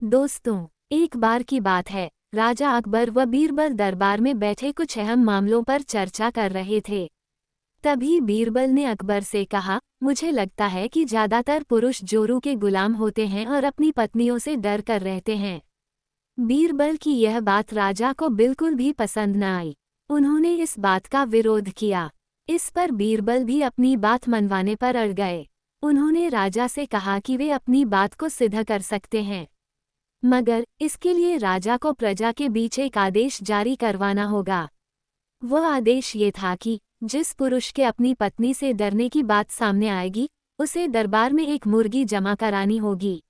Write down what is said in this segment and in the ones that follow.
दोस्तों, एक बार की बात है, राजा अकबर व बीरबल दरबार में बैठे कुछ अहम मामलों पर चर्चा कर रहे थे। तभी बीरबल ने अकबर से कहा, मुझे लगता है कि ज्यादातर पुरुष जोरू के गुलाम होते हैं और अपनी पत्नियों से डर कर रहते हैं। बीरबल की यह बात राजा को बिल्कुल भी पसंद न आई। उन्होंने इस बात का विरोध किया। इस पर बीरबल भी अपनी बात मनवाने पर अड़ गए। उन्होंने राजा से कहा कि वे अपनी बात को सिद्ध कर सकते हैं, मगर इसके लिए राजा को प्रजा के बीच एक आदेश जारी करवाना होगा। वह आदेश ये था कि जिस पुरुष के अपनी पत्नी से डरने की बात सामने आएगी, उसे दरबार में एक मुर्गी जमा करानी होगी।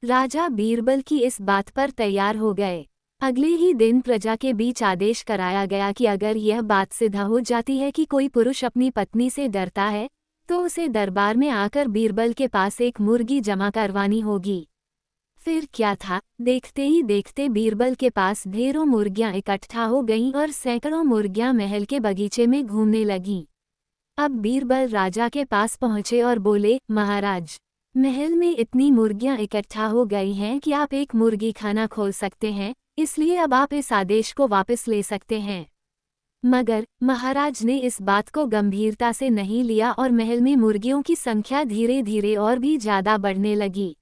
राजा बीरबल की इस बात पर तैयार हो गए। अगले ही दिन प्रजा के बीच आदेश कराया गया कि अगर यह बात सिद्ध हो जाती है कि कोई पुरुष अपनी पत्नी से डरता है, तो उसे दरबार में आकर बीरबल के पास एक मुर्गी जमा करवानी होगी। फिर क्या था, देखते ही देखते बीरबल के पास ढेरों मुर्गियां इकट्ठा हो गईं और सैकड़ों मुर्गियां महल के बगीचे में घूमने लगीं। अब बीरबल राजा के पास पहुंचे और बोले, महाराज, महल में इतनी मुर्गियां इकट्ठा हो गई हैं कि आप एक मुर्गी खाना खोल सकते हैं, इसलिए अब आप इस आदेश को वापस ले सकते हैं। मगर महाराज ने इस बात को गंभीरता से नहीं लिया और महल में मुर्गियों की संख्या धीरे धीरे और भी ज्यादा बढ़ने लगी।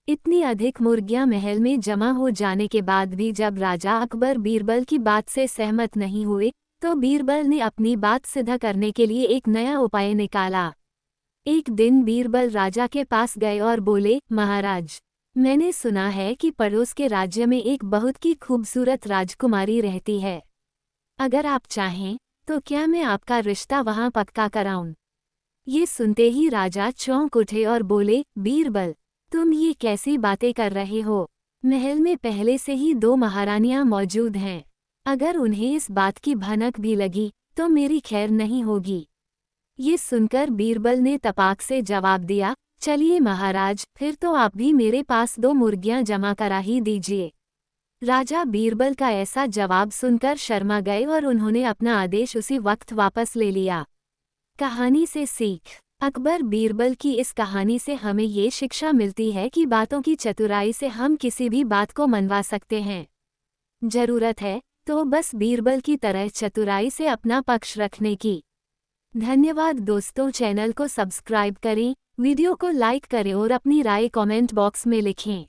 इतनी अधिक मुर्गियां महल में जमा हो जाने के बाद भी जब राजा अकबर बीरबल की बात से सहमत नहीं हुए, तो बीरबल ने अपनी बात सिद्ध करने के लिए एक नया उपाय निकाला। एक दिन बीरबल राजा के पास गए और बोले, महाराज, मैंने सुना है कि पड़ोस के राज्य में एक बहुत ही खूबसूरत राजकुमारी रहती है। अगर आप चाहें तो क्या मैं आपका रिश्ता वहां पक्का कराऊं? ये सुनते ही राजा चौंक उठे और बोले, बीरबल, तुम ये कैसी बातें कर रहे हो? महल में पहले से ही 2 महारानियां मौजूद हैं। अगर उन्हें इस बात की भनक भी लगी तो मेरी खैर नहीं होगी। ये सुनकर बीरबल ने तपाक से जवाब दिया, चलिए महाराज, फिर तो आप भी मेरे पास 2 मुर्गियां जमा करा ही दीजिए। राजा बीरबल का ऐसा जवाब सुनकर शर्मा गए और उन्होंने अपना आदेश उसी वक्त वापस ले लिया। कहानी से सीख। अकबर बीरबल की इस कहानी से हमें ये शिक्षा मिलती है कि बातों की चतुराई से हम किसी भी बात को मनवा सकते हैं। जरूरत है तो बस बीरबल की तरह चतुराई से अपना पक्ष रखने की। धन्यवाद दोस्तों, चैनल को सब्सक्राइब करें, वीडियो को लाइक करें और अपनी राय कमेंट बॉक्स में लिखें।